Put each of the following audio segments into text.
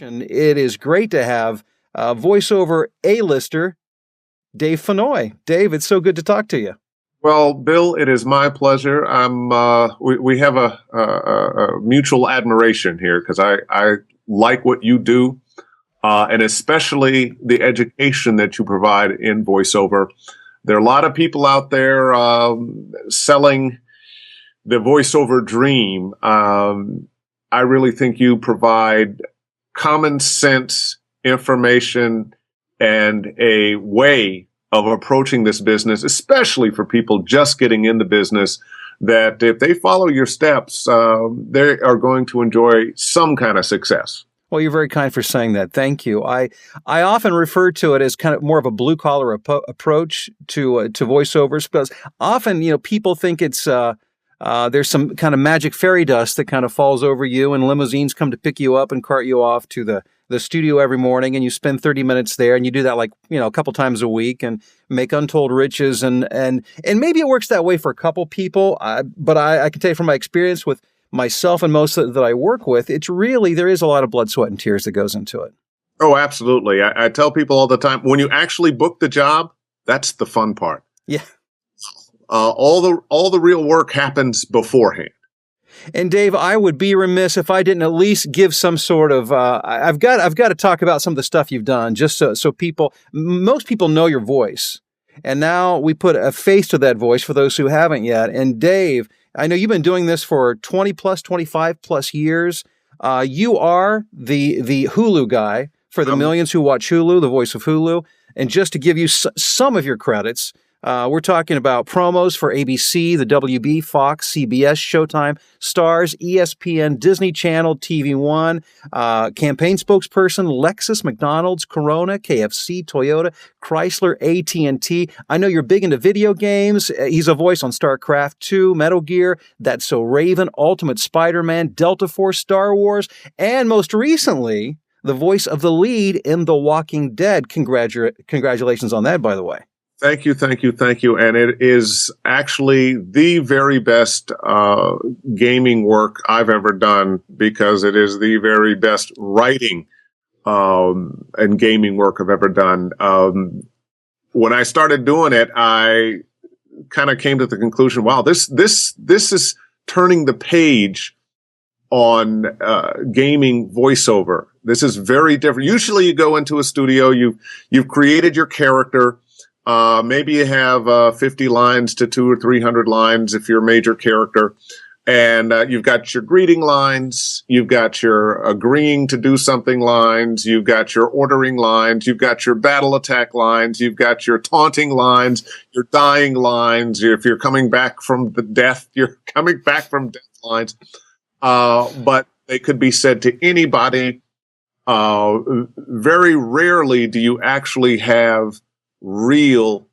It is great to have voiceover A-lister Dave Fennoy. Dave, it's so good to talk to you. Well, Bill, it is my pleasure. We have a mutual admiration here because I like what you do, and especially the education that you provide in voiceover. There are a lot of people out there selling the voiceover dream. I really think you provide common sense information and a way of approaching this business, especially for people just getting in the business, that if they follow your steps, they are going to enjoy some kind of success. Well, you're very kind for saying that. Thank you. I often refer to it as kind of more of a blue collar approach to voiceovers, because often, people think it's there's some kind of magic fairy dust that kind of falls over you, and limousines come to pick you up and cart you off to the studio every morning, and you spend 30 minutes there, and you do that a couple times a week and make untold riches, and maybe it works that way for a couple people, but I can tell you from my experience with myself and most that I work with, it's really, there is a lot of blood, sweat, and tears that goes into it. Oh, absolutely. I tell people all the time, when you actually book the job, that's the fun part. Yeah. All the real work happens beforehand. And Dave, I would be remiss if I didn't at least give some sort of. I've got to talk about some of the stuff you've done, just so most people know your voice, and now we put a face to that voice for those who haven't yet. And Dave, I know you've been doing this for 25 plus years. You are the Hulu guy for the millions who watch Hulu, the voice of Hulu. And just to give you some of your credits. We're talking about promos for ABC, the WB, Fox, CBS, Showtime, Stars, ESPN, Disney Channel, TV One, campaign spokesperson, Lexus, McDonald's, Corona, KFC, Toyota, Chrysler, AT&T. I know you're big into video games. He's a voice on StarCraft 2, Metal Gear, That's So Raven, Ultimate Spider-Man, Delta Force, Star Wars, and most recently, the voice of the lead in The Walking Dead. Congratulations on that, by the way. Thank you. And it is actually the very best gaming work I've ever done, because it is the very best writing and gaming work I've ever done. When I started doing it, I kind of came to the conclusion, wow, this is turning the page on gaming voiceover. This is very different. Usually you go into a studio, you've created your character. Maybe you have 50 lines to 200 or 300 lines if you're a major character. And you've got your greeting lines, you've got your agreeing to do something lines, you've got your ordering lines, you've got your battle attack lines, you've got your taunting lines, your dying lines. If you're coming back from the death, you're coming back from death lines. But they could be said to anybody. Very rarely do you actually have real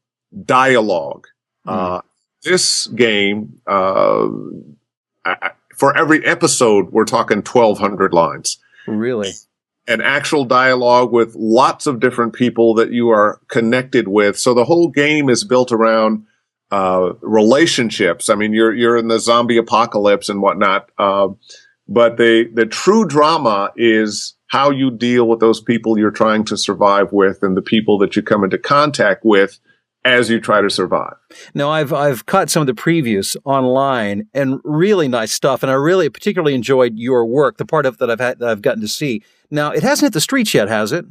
dialogue. This game, for every episode, we're talking 1,200 lines. Really? And actual dialogue with lots of different people that you are connected with. So the whole game is built around relationships. I mean, you're in the zombie apocalypse and whatnot. But the true drama is how you deal with those people you're trying to survive with and the people that you come into contact with as you try to survive. Now, I've caught some of the previews online, and really nice stuff. And I really particularly enjoyed your work, the part of that I've gotten to see. Now, it hasn't hit the streets yet, has it?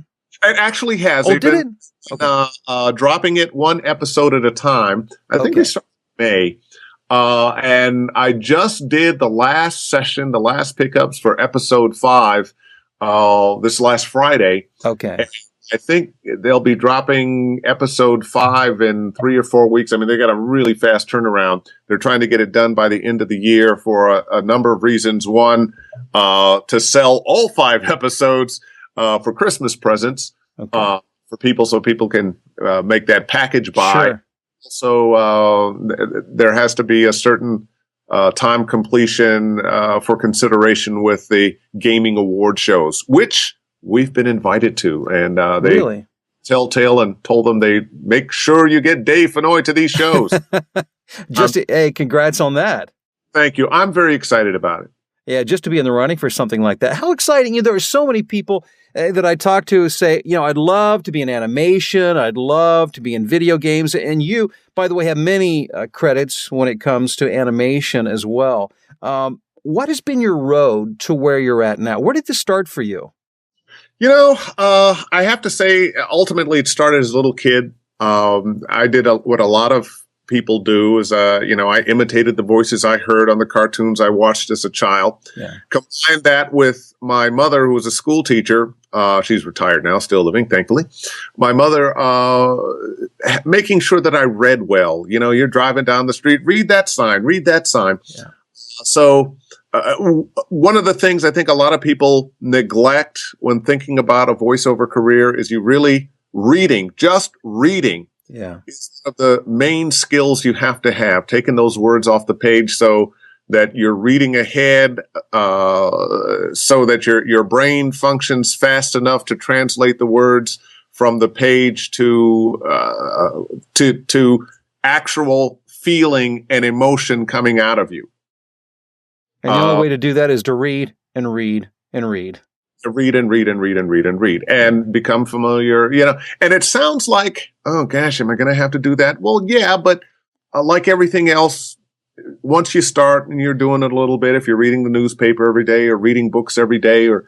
It actually has. Oh, did it? Okay. Dropping it one episode at a time. I think they started in May. And I just did the last session, the last pickups for episode 5, this last Friday. Okay. I think they'll be dropping episode 5 in 3 or 4 weeks. I mean, they got a really fast turnaround. They're trying to get it done by the end of the year for a number of reasons. One, to sell all 5 episodes for Christmas presents for people, so people can make that package buy. Sure. So there has to be a certain time completion for consideration with the gaming award shows, which we've been invited to. And they really? Telltale and told them they make sure you get Dave Fennoy to these shows. Hey, congrats on that. Thank you. I'm very excited about it. Yeah, just to be in the running for something like that. How exciting. There are so many people that I talk to who say, I'd love to be in animation. I'd love to be in video games. And you, by the way, have many credits when it comes to animation as well. What has been your road to where you're at now? Where did this start for you? I have to say, ultimately, it started as a little kid. I did what a lot of people do is, I imitated the voices I heard on the cartoons I watched as a child. Yeah. Combined that with my mother, who was a school teacher. She's retired now, still living, thankfully. My mother making sure that I read well. You're driving down the street, read that sign, read that sign. Yeah. So one of the things I think a lot of people neglect when thinking about a voiceover career is you really just reading. Yeah. Is one of the main skills you have to have, taking those words off the page so that you're reading ahead, so that your brain functions fast enough to translate the words from the page to actual feeling and emotion coming out of you. And the only way to do that is to read and read and read. To read and read and read and read and read and become familiar, and it sounds like, oh gosh, am I going to have to do that? Well, yeah, but like everything else, once you start and you're doing it a little bit, if you're reading the newspaper every day or reading books every day or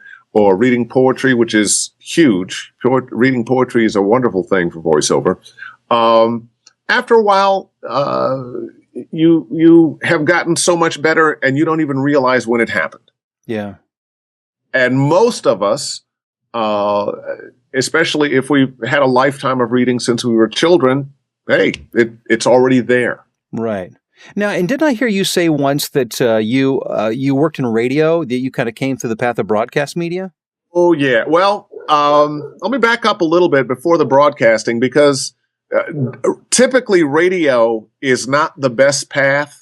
reading poetry, which is huge. Reading poetry is a wonderful thing for voiceover. After a while, you have gotten so much better and you don't even realize when it happened. Yeah. And most of us, especially if we've had a lifetime of reading since we were children, hey, it's already there. Right. Now, and didn't I hear you say once that you worked in radio, that you kind of came through the path of broadcast media? Oh, yeah. Well, let me back up a little bit before the broadcasting, because typically radio is not the best path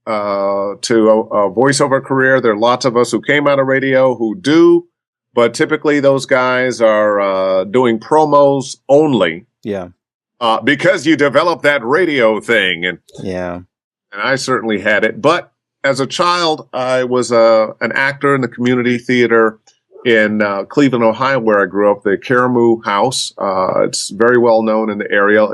to a voiceover career. There are lots of us who came out of radio who do, but typically those guys are doing promos only. Yeah. Because you develop that radio thing, and I certainly had it. But as a child, I was an actor in the community theater in Cleveland, Ohio, where I grew up. The Caramoo House. It's very well known in the area.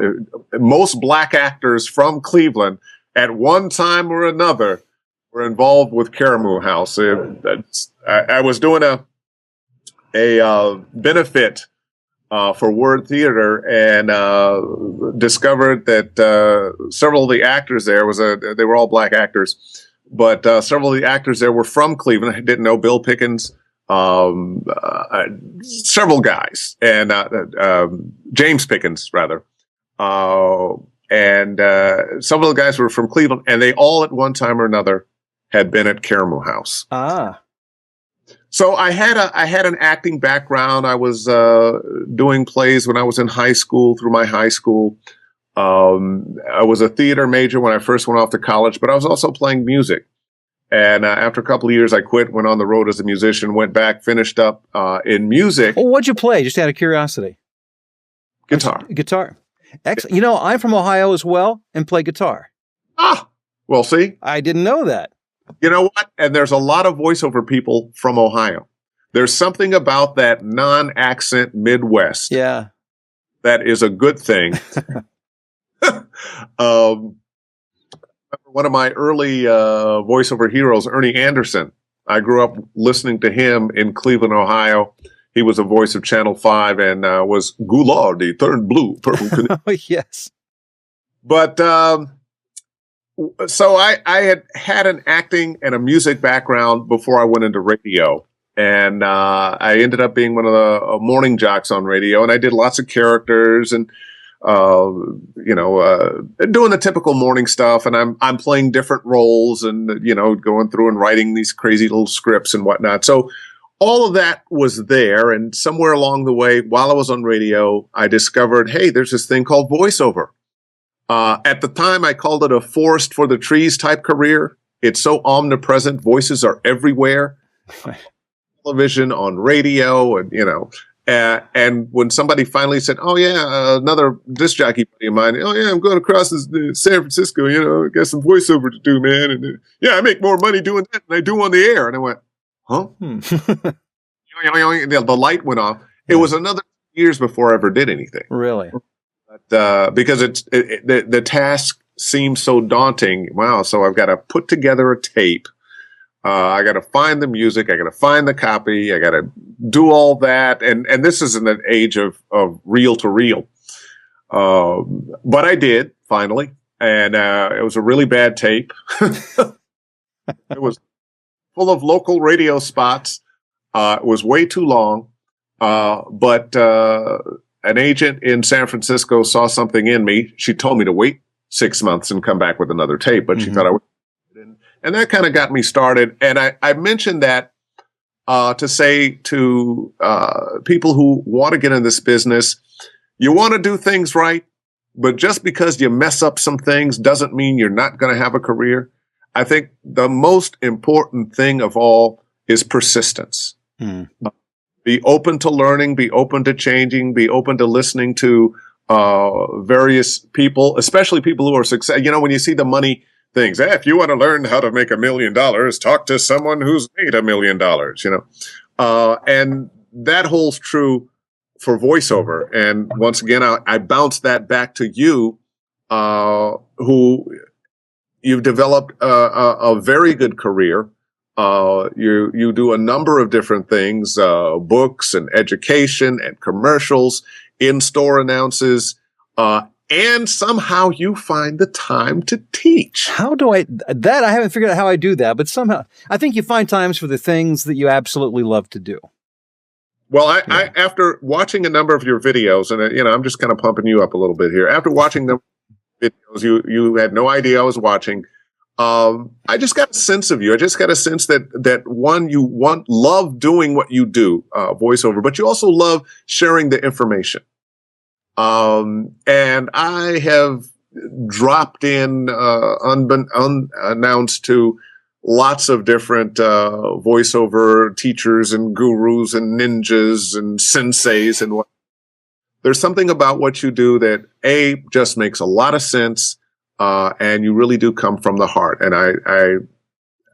Most black actors from Cleveland, at one time or another, were involved with Caramoo House. I was doing a benefit for Word Theater, and discovered that several of the actors there they were all black actors, but several of the actors there were from Cleveland. I didn't know Bill Pickens, several guys, and James Pickens rather. And some of the guys were from Cleveland, and they all at one time or another had been at Caramoo House. Ah. So I had an acting background. I was doing plays when I was in high school, through my high school. I was a theater major when I first went off to college, but I was also playing music. And after a couple of years, I quit, went on the road as a musician, went back, finished up in music. Well, what'd you play? Just out of curiosity. Guitar. Excellent. I'm from Ohio as well and play guitar. Ah, well, see? I didn't know that. You know what? And there's a lot of voiceover people from Ohio. There's something about that non-accent Midwest. Yeah. That is a good thing. One of my early voiceover heroes, Ernie Anderson. I grew up listening to him in Cleveland, Ohio. He was a voice of Channel 5 and was Goulard, he turned blue. Purple. Oh, yes. But so I had an acting and a music background before I went into radio. And I ended up being one of the morning jocks on radio. And I did lots of characters and, doing the typical morning stuff. And I'm playing different roles and, going through and writing these crazy little scripts and whatnot. So all of that was there, and somewhere along the way, while I was on radio, I discovered, hey, there's this thing called voiceover. At the time, I called it a forest for the trees type career. It's so omnipresent. Voices are everywhere. Television, on radio, and, and when somebody finally said, oh, yeah, another disc jockey buddy of mine, oh, yeah, I'm going across San Francisco, got some voiceover to do, man. And, yeah, I make more money doing that than I do on the air. And I went, huh? Hmm. The light went off. It Yeah. was another years before I ever did anything. Really? But, because the task seems so daunting. Wow. So I've got to put together a tape. I got to find the music. I got to find the copy. I got to do all that. And this is in an age of reel to reel. But I did finally. And, it was a really bad tape. It was full of local radio spots. It was way too long. But an agent in San Francisco saw something in me. She told me to wait 6 months and come back with another tape, but she thought I would. And that kind of got me started. And I mentioned that to say to people who want to get in this business, you want to do things right, but just because you mess up some things doesn't mean you're not going to have a career. I think the most important thing of all is persistence. Hmm. Be open to learning, be open to changing, be open to listening to various people, especially people who are success. When you see the money things, if you want to learn how to make $1 million, talk to someone who's made $1 million, and that holds true for voiceover. And once again, I bounce that back to you, who you've developed a very good career. You do a number of different things, books and education and commercials, in-store announces, and somehow you find the time to teach. How do I haven't figured out how I do that, but somehow I think you find times for the things that you absolutely love to do. Well, I after watching a number of your videos, and I'm just kind of pumping you up a little bit here. After watching the videos, you had no idea I was watching. I just got a sense of you. I just got a sense that one, you love doing what you do, voiceover, but you also love sharing the information. And I have dropped in, unannounced to lots of different, voiceover teachers and gurus and ninjas and senseis and what. There's something about what you do that just makes a lot of sense. And you really do come from the heart. And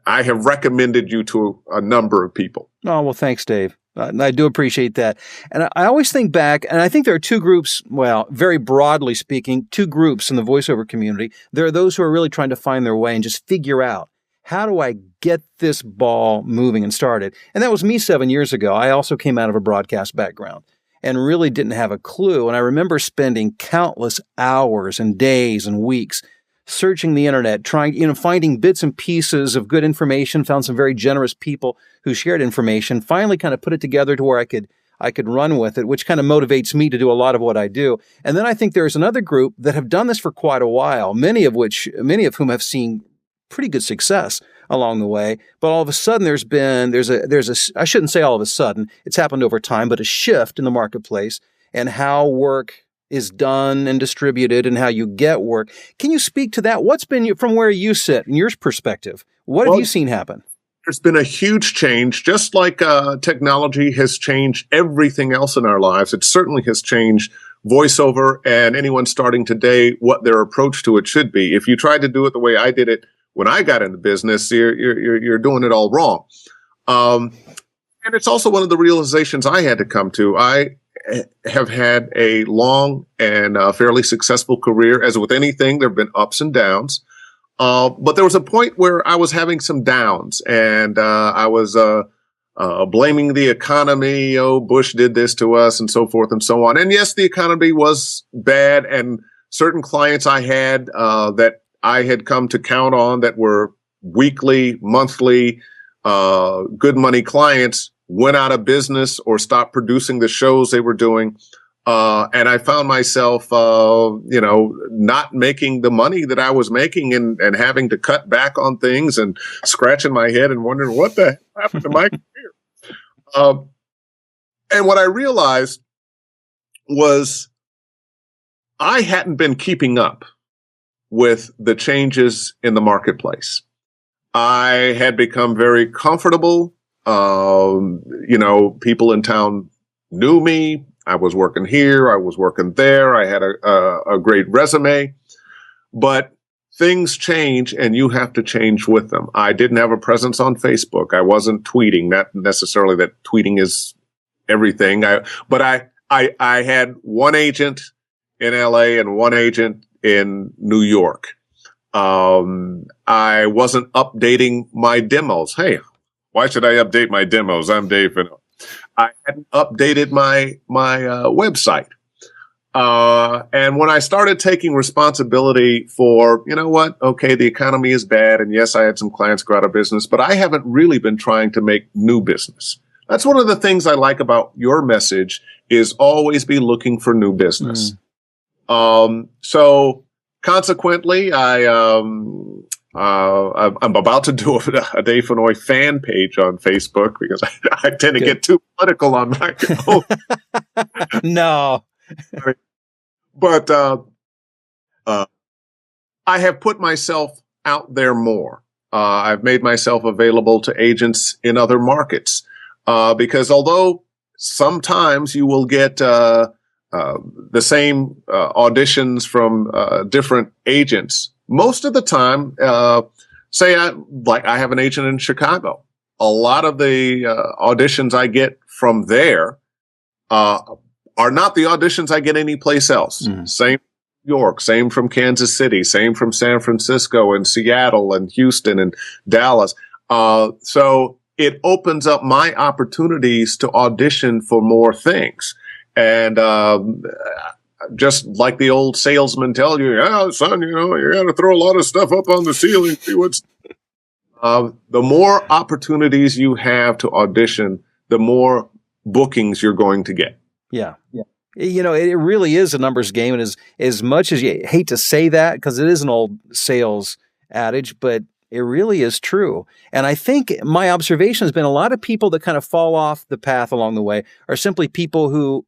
I have recommended you to a number of people. Oh, well, thanks, Dave. I do appreciate that. And I always think back, and I think there are two groups, well, very broadly speaking, two groups in the voiceover community. There are those who are really trying to find their way and just figure out, how do I get this ball moving and started? And that was me 7 years ago. I also came out of a broadcast background and really didn't have a clue. And I remember spending countless hours and days and weeks searching the internet, trying, finding bits and pieces of good information, found some very generous people who shared information, finally kind of put it together to where I could run with it, which kind of motivates me to do a lot of what I do. And then I think there's another group that have done this for quite a while, many of whom have seen pretty good success along the way. But all of a sudden there's a, I shouldn't say all of a sudden, it's happened over time, but a shift in the marketplace and how work is done and distributed and how you get work. Can you speak to that? What's been, from where you sit, in your perspective, what have you seen happen? There's been a huge change, just like technology has changed everything else in our lives. It certainly has changed voiceover, and anyone starting today, what their approach to it should be. If you tried to do it the way I did it when I got into business, you're doing it all wrong. And it's also one of the realizations I had to come to. I have had a long and fairly successful career. As with anything, there have been ups and downs. But there was a point where I was having some downs, and I was blaming the economy. Oh, Bush did this to us, and so forth and so on. And yes, the economy was bad, and certain clients I had that I had come to count on that were weekly, monthly, good money clients went out of business or stopped producing the shows they were doing. And I found myself, not making the money that I was making and having to cut back on things and scratching my head and wondering what the hell happened to my career. And what I realized was I hadn't been keeping up with the changes in the marketplace. I had become very comfortable. People in town knew me. I was working here. I was working there. I had a great resume. But things change and you have to change with them. I didn't have a presence on Facebook. I wasn't tweeting. Not necessarily that tweeting is everything. I had one agent in LA and one agent in New York. I wasn't updating my demos. Hey, why should I update my demos? I'm Dave Fennoy. I hadn't updated my website. And when I started taking responsibility for, you know what, okay, the economy is bad, and yes, I had some clients go out of business, but I haven't really been trying to make new business. That's one of the things I like about your message is always be looking for new business. So consequently, I'm about to do a Dave Fennoy fan page on Facebook because I tend to get too political on my own. No. But I have put myself out there more. I've made myself available to agents in other markets because although sometimes you will get the same auditions from different agents, most of the time, say I have an agent in Chicago. A lot of the auditions I get from there are not the auditions I get anyplace else. Same from New York, same from Kansas City, same from San Francisco and Seattle and Houston and Dallas. So it opens up my opportunities to audition for more things. And just like the old salesman tell you, yeah, son, you got to throw a lot of stuff up on the ceiling. See what's the more opportunities you have to audition, the more bookings you're going to get. Yeah. It really is a numbers game. And as much as you hate to say that, because it is an old sales adage, but it really is true. And I think my observation has been a lot of people that kind of fall off the path along the way are simply people who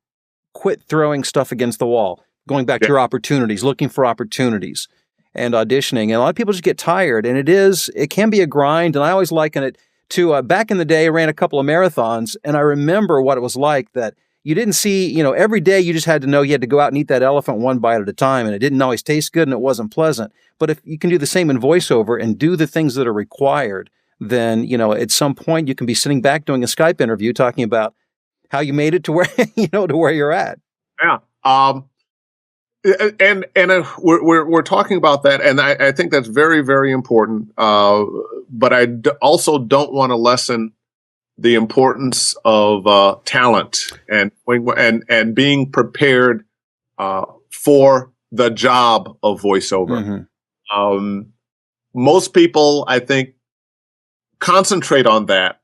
quit throwing stuff against the wall, going back to your opportunities, looking for opportunities and auditioning. And a lot of people just get tired, and it can be a grind. And I always liken it to back in the day, I ran a couple of marathons, and I remember what it was like that you didn't see, every day you just had to know you had to go out and eat that elephant one bite at a time, and it didn't always taste good and it wasn't pleasant. But if you can do the same in voiceover and do the things that are required, then, at some point you can be sitting back doing a Skype interview talking about how you made it to where, to where you're at. Yeah. And we're talking about that. And I think that's very, very important. But I also don't want to lessen the importance of talent and being prepared for the job of voiceover. Most people, I think, concentrate on that,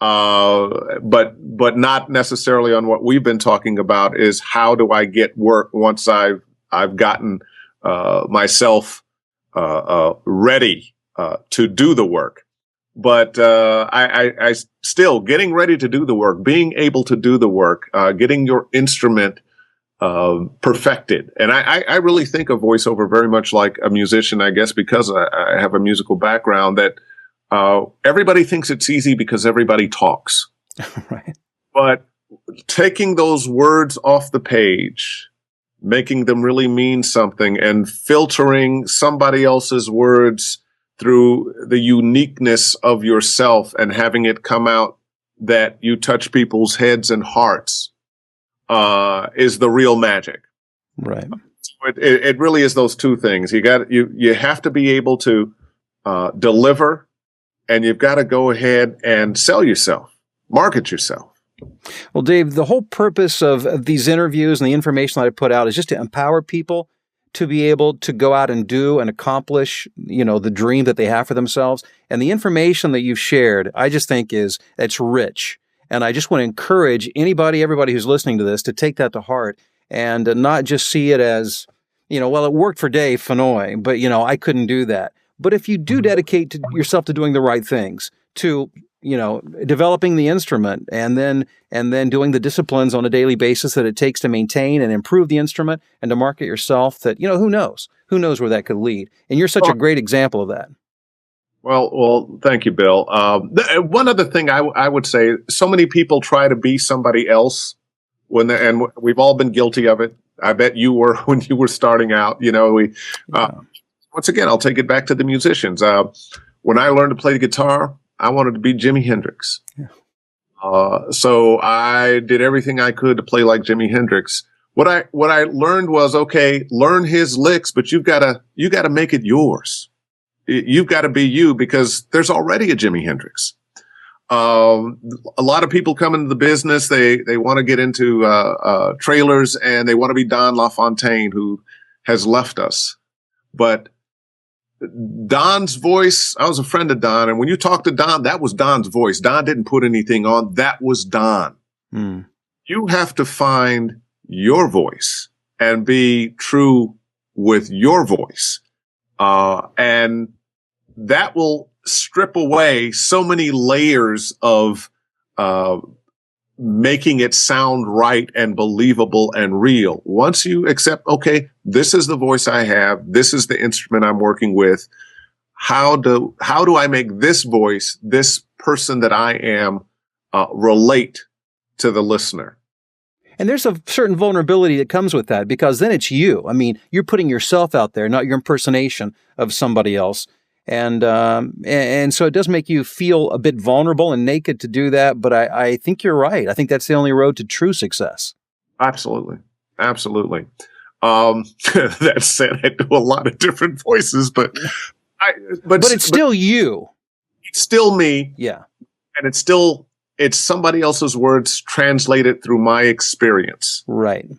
but not necessarily on what we've been talking about. Is how do I get work once I've gotten myself ready to do the work. But I still getting ready to do the work, being able to do the work, getting your instrument perfected. And I really think of voiceover very much like a musician, I guess, because I have a musical background, that everybody thinks it's easy because everybody talks. Right. But taking those words off the page, making them really mean something, and filtering somebody else's words through the uniqueness of yourself and having it come out that you touch people's heads and hearts is the real magic. Right. So it really is those two things. You have to be able to deliver, and you've got to go ahead and sell yourself, market yourself. Well, Dave, the whole purpose of these interviews and the information that I put out is just to empower people to be able to go out and do and accomplish, the dream that they have for themselves. And the information that you've shared, I just think it's rich. And I just want to encourage everybody who's listening to this to take that to heart and not just see it as, well, it worked for Dave Fennoy, but, I couldn't do that. But if you do dedicate yourself to doing the right things, to developing the instrument and then doing the disciplines on a daily basis that it takes to maintain and improve the instrument and to market yourself, that, who knows where that could lead. And you're such a great example of that. Well, thank you, Bill. One other thing I would say, so many people try to be somebody else and we've all been guilty of it. I bet you were when you were starting out, once again, I'll take it back to the musicians. When I learned to play the guitar, I wanted to be Jimi Hendrix. Yeah. So I did everything I could to play like Jimi Hendrix. What I learned was, okay, learn his licks, but you gotta make it yours. You've got to be you, because there's already a Jimi Hendrix. A lot of people come into the business. They want to get into trailers, and they want to be Don LaFontaine, who has left us. But Don's voice, I was a friend of Don, and when you talk to Don, that was Don's voice. Don didn't put anything on. That was Don. Mm. You have to find your voice and be true with your voice. And that will strip away so many layers of making it sound right and believable and real. Once you accept, okay, this is the voice I have, this is the instrument I'm working with, how do I make this voice, this person that I am, relate to the listener? And there's a certain vulnerability that comes with that, because then it's you. I mean, you're putting yourself out there, not your impersonation of somebody else. And so it does make you feel a bit vulnerable and naked to do that. But I think you're right. I think that's the only road to true success. Absolutely. Absolutely. That said, I do a lot of different voices, but it's still you. It's still me. Yeah. And it's somebody else's words translated through my experience. Right.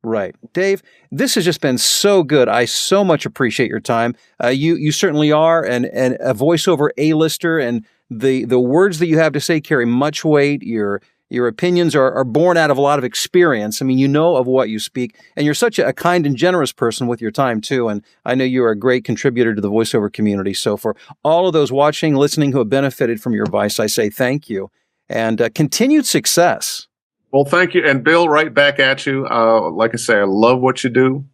Right. Dave, this has just been so good. I so much appreciate your time. You certainly are and a voiceover A-lister, and the words that you have to say carry much weight. Your opinions are born out of a lot of experience. I mean, you know of what you speak, and you're such a kind and generous person with your time too. And I know you are a great contributor to the voiceover community. So for all of those watching, listening who have benefited from your advice, I say thank you and continued success. Well, thank you. And Bill, right back at you. Like I say, I love what you do.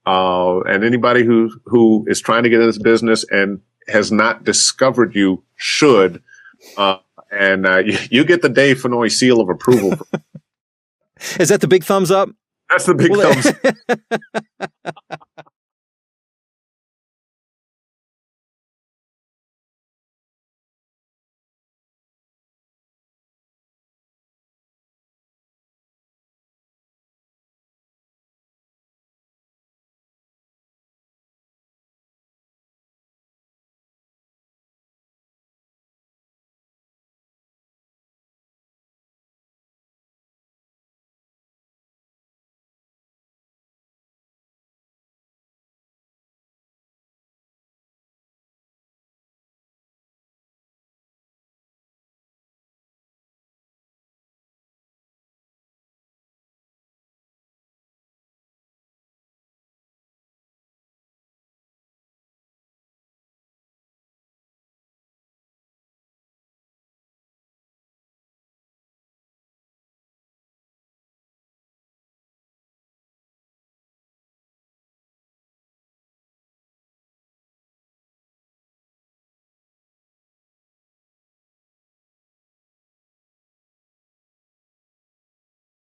And anybody who is trying to get in this business and has not discovered you should. You get the Dave Fennoy seal of approval. Is that the big thumbs up? That's the big thumbs up.